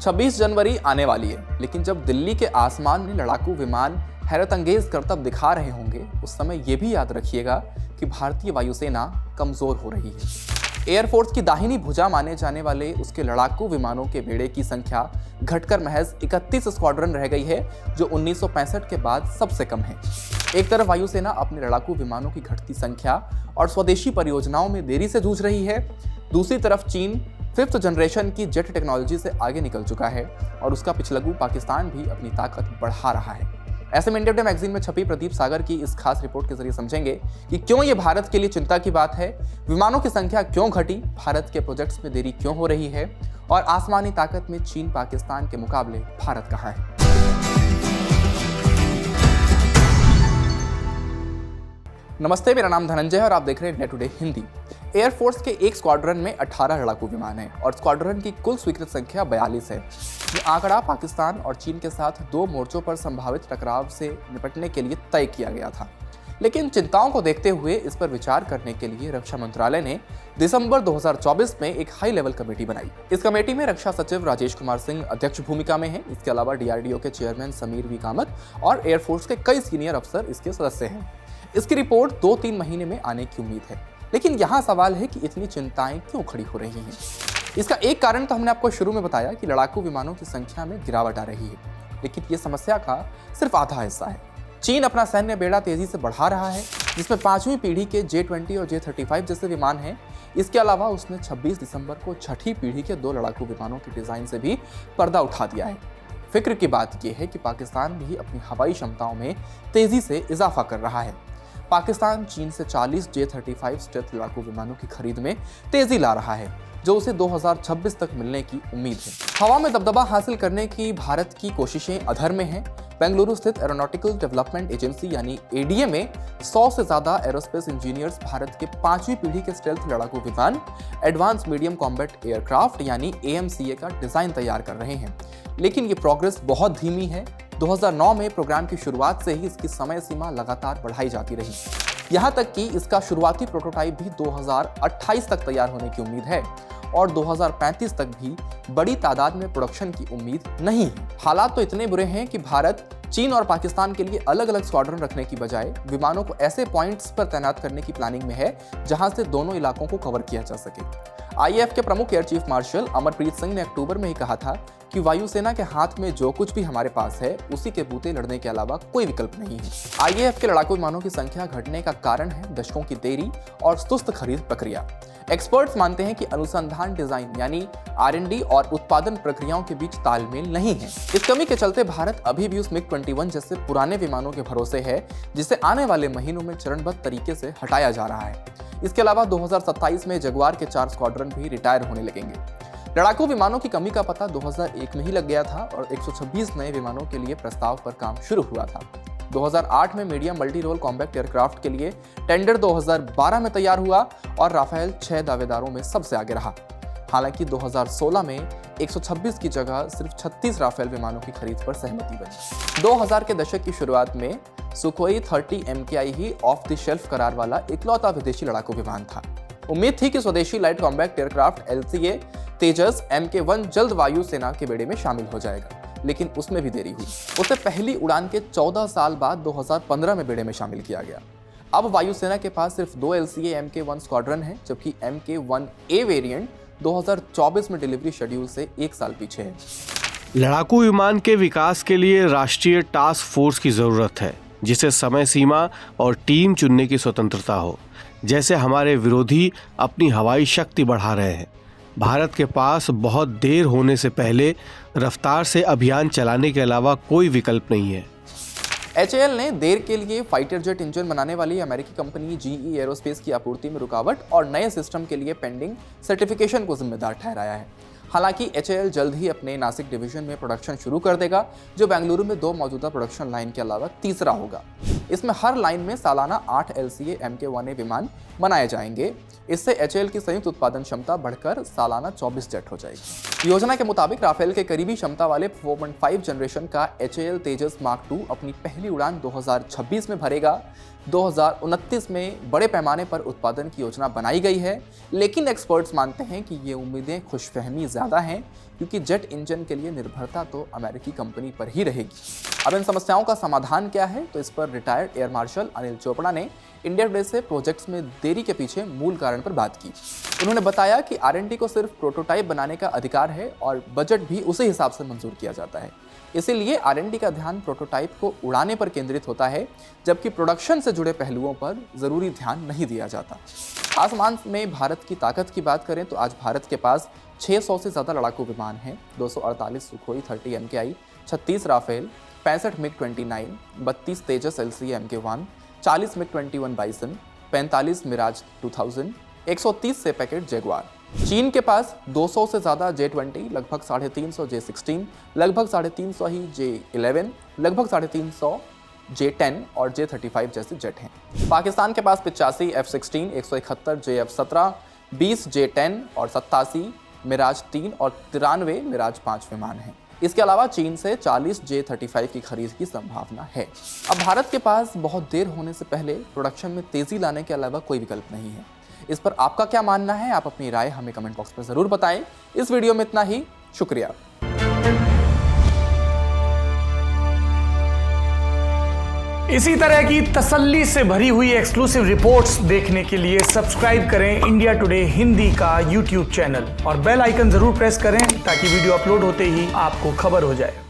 26 जनवरी आने वाली है, लेकिन जब दिल्ली के आसमान में लड़ाकू विमान हैरत अंगेज करतब दिखा रहे होंगे, उस समय ये भी याद रखिएगा कि भारतीय वायुसेना कमजोर हो रही है। एयरफोर्स की दाहिनी भुजा माने जाने वाले उसके लड़ाकू विमानों के बेड़े की संख्या घटकर महज 31 स्क्वाड्रन रह गई है, जो 1965 के बाद सबसे कम है। एक तरफ वायुसेना अपने लड़ाकू विमानों की घटती संख्या और स्वदेशी परियोजनाओं में देरी से जूझ रही है, दूसरी तरफ चीन 5th जनरेशन की जेट टेक्नोलॉजी से आगे निकल चुका है और उसका पिछलगू पाकिस्तान भी अपनी ताकत बढ़ा रहा है। ऐसे में इंडिया टुडे मैगजीन में छपी प्रदीप सागर की इस खास रिपोर्ट के जरिए समझेंगे कि क्यों ये भारत के लिए चिंता की बात है, विमानों की संख्या क्यों घटी, भारत के प्रोजेक्ट्स में देरी क्यों हो रही है और आसमानी ताकत में चीन पाकिस्तान के मुकाबले भारत कहां है। नमस्ते, मेरा नाम धनंजय है और आप देख रहे हैं इंडिया टुडे हिंदी। एयरफोर्स के एक स्क्वाड्रन में 18 लड़ाकू विमान हैं और स्क्वाड्रन की कुल स्वीकृत संख्या 42 है। ये आंकड़ा पाकिस्तान और चीन के साथ 2 मोर्चों पर संभावित टकराव से निपटने के लिए तय किया गया था, लेकिन चिंताओं को देखते हुए इस पर विचार करने के लिए रक्षा मंत्रालय ने दिसंबर 2024 में एक हाई लेवल कमेटी बनाई। इस कमेटी में रक्षा सचिव राजेश कुमार सिंह अध्यक्ष भूमिका में हैं। इसके अलावा डीआरडीओ के चेयरमैन समीर वी कामत और एयरफोर्स के कई सीनियर अफसर इसके सदस्य हैं। इसकी रिपोर्ट 2-3 महीने में आने की उम्मीद है, लेकिन यहाँ सवाल है कि इतनी चिंताएं क्यों खड़ी हो रही हैं। इसका एक कारण तो हमने आपको शुरू में बताया कि लड़ाकू विमानों की संख्या में गिरावट आ रही है, लेकिन ये समस्या का सिर्फ आधा हिस्सा है। चीन अपना सैन्य बेड़ा तेजी से बढ़ा रहा है, जिसमें 5वीं पीढ़ी के J-20 और J-35 जैसे विमान हैं। इसके अलावा उसने 26 दिसंबर को 6ठी पीढ़ी के 2 लड़ाकू विमानों के डिजाइन से भी पर्दा उठा दिया है। फिक्र की बात यह है कि पाकिस्तान भी अपनी हवाई क्षमताओं में तेजी से इजाफा कर रहा है। पाकिस्तान चीन से 40 J-35 स्टेल्थ लड़ाकू विमानों की खरीद में तेजी ला रहा है, जो उसे 2026 तक मिलने की उम्मीद है। हवा में दबदबा हासिल करने की भारत की कोशिशें अधर में हैं। बेंगलुरु स्थित एरोनॉटिकल डेवलपमेंट एजेंसी यानी ADA में 100 से ज्यादा एरोस्पेस इंजीनियर्स भारत के 5वीं पीढ़ी के स्टेल्थ लड़ाकू विमान एडवांस मीडियम कॉम्बैट एयरक्राफ्ट यानी AMCA का डिजाइन तैयार कर रहे हैं, लेकिन ये प्रोग्रेस बहुत धीमी है। 2009 में प्रोग्राम की शुरुआत से ही इसकी समय सीमा लगातार बढ़ाई जाती रही, यहाँ तक कि इसका शुरुआती प्रोटोटाइप भी 2028 तक तैयार होने की उम्मीद है और 2035 तक भी बड़ी तादाद में प्रोडक्शन की उम्मीद नहीं है। हालात तो इतने बुरे हैं कि भारत चीन और पाकिस्तान के लिए अलग अलग स्क्वाड्रन रखने की बजाय विमानों को ऐसे पॉइंट्स पर तैनात करने की प्लानिंग में है जहां से दोनों इलाकों को कवर किया जा सके। IAF के प्रमुख air chief marshal Amarpreet Singh ने अक्टूबर में ही कहा था कि वायुसेना के हाथ में जो कुछ भी हमारे पास है, उसी के बूते लड़ने के अलावा कोई विकल्प नहीं है। IAF के लड़ाकू विमानों की संख्या घटने का कारण है दशकों की देरी और सुस्त खरीद प्रक्रिया। एक्सपर्ट्स मानते हैं कि अनुसंधान, डिजाइन यानी R&D और उत्पादन प्रक्रियाओं के बीच तालमेल नहीं है। इस कमी के चलते भारत अभी भी उस MiG-21 जैसे पुराने विमानों के भरोसे है, जिसे आने वाले महीनों में चरणबद्ध तरीके से हटाया जा रहा है। इसके अलावा 2027 में जगुआर के 4 स्क्वाड्रन भी रिटायर होने लगेंगे। लड़ाकू विमानों की कमी का पता 2001 में ही लग गया था और 126 नए विमानों के लिए प्रस्ताव पर काम शुरू हुआ था। 2008 में medium multi role combat aircraft के लिए टेंडर 2012 में तैयार हुआ और राफेल 6 दावेदारों में सबसे आगे रहा। हालांकि 2016 में 126 की जगह सिर्फ 36 राफेल विमानों की खरीद पर सहमति बनी। 2000 के दशक की शुरुआत में Sukhoi 30 MKI he of the shelf करार वाला इकलौता विदेशी लड़ाकू विमान था। उम्मीद थी कि स्वदेशी लाइट कॉम्बैक्ट एयरक्राफ्ट LCA तेजस MK1 जल्द वायुसेना के बेड़े में शामिल हो जाएगा, लेकिन उसमें भी देरी हुई। उसे पहली उड़ान के 14 साल बाद 2015 में बेड़े में शामिल किया गया। अब वायुसेना के पास सिर्फ 2 LCA MK1 स्क्वाड्रन है, जबकि MK1A वेरिएंट 2024 में डिलीवरी शेड्यूल से 1 साल पीछे है। लड़ाकू विमान के विकास के लिए राष्ट्रीय टास्क फोर्स की जरूरत है, जिसे समय सीमा और टीम चुनने की स्वतंत्रता हो। जैसे हमारे विरोधी अपनी हवाई शक्ति बढ़ा रहे हैं, भारत के पास बहुत देर होने से पहले रफ्तार से अभियान चलाने के अलावा कोई विकल्प नहीं है। HAL ने देर के लिए फाइटर जेट इंजन बनाने वाली अमेरिकी कंपनी GE एरोस्पेस की आपूर्ति में रुकावट और नए सिस्टम के लिए पेंडिंग सर्टिफिकेशन को जिम्मेदार ठहराया है। हालांकि HAL जल्द ही अपने नासिक डिवीजन में प्रोडक्शन शुरू कर देगा, जो बेंगलुरु में 2 मौजूदा प्रोडक्शन लाइन के अलावा तीसरा होगा। इसमें हर लाइन में सालाना 8 LCA MK1A विमान बनाए जाएंगे। इससे HAL की संयुक्त उत्पादन क्षमता बढ़कर सालाना 24 जेट हो जाएगी। योजना के मुताबिक राफेल के करीबी क्षमता वाले 4.5 जनरेशन का HAL तेजस मार्क II अपनी पहली उड़ान 2026 में भरेगा, 2029 में बड़े पैमाने पर उत्पादन की योजना बनाई गई है, लेकिन एक्सपर्ट्स मानते हैं कि ये उम्मीदें खुशफहमी ज़्यादा हैं, क्योंकि जेट इंजन के लिए निर्भरता तो अमेरिकी कंपनी पर ही रहेगी। अब इन समस्याओं का समाधान क्या है, तो इस पर retired air marshal Anil Chopra ने इंडिया टुडे से प्रोजेक्ट्स में देरी के पीछे मूल कारण पर बात की। उन्होंने बताया कि R&D को सिर्फ प्रोटोटाइप बनाने का अधिकार है और बजट भी उसी हिसाब से मंजूर किया जाता है। इसीलिए R&D का ध्यान प्रोटोटाइप को उड़ाने पर केंद्रित होता है, जबकि प्रोडक्शन से जुड़े पहलुओं पर ज़रूरी ध्यान नहीं दिया जाता। आसमान में भारत की ताकत की बात करें तो आज भारत के पास 600 से ज़्यादा लड़ाकू विमान हैं, 248 Sukhoi 30 MKI, 36 Rafale, 65 MiG-29, 32 Tejas LCA Mk1, 40 MiG-21 Bison, 45 Mirage 2000, 130 से पैकेट जगुआर। चीन के पास 200 से ज़्यादा J-20, लगभग 350 J-16, लगभग 350 ही J-11, लगभग 350 J-10 और J-35 जैसे जेट हैं। पाकिस्तान के पास 85 F-16, 171 JF-17, 20 J-10 और 87 मिराज 3 और 93 मिराज 5 विमान हैं। इसके अलावा चीन से 40 J-35 की खरीद की संभावना है। अब भारत के पास बहुत देर होने से पहले प्रोडक्शन में तेज़ी लाने के अलावा कोई विकल्प नहीं है। इस पर आपका क्या मानना है? आप अपनी राय हमें कमेंट बॉक्स में ज़रूर बताएं। इस वीडियो में इतना ही, शुक्रिया। इसी तरह की तसल्ली से भरी हुई एक्सक्लूसिव रिपोर्ट्स देखने के लिए सब्सक्राइब करें इंडिया टुडे हिंदी का YouTube चैनल और बेल आइकन जरूर प्रेस करें ताकि वीडियो अपलोड होते ही आपको खबर हो जाए।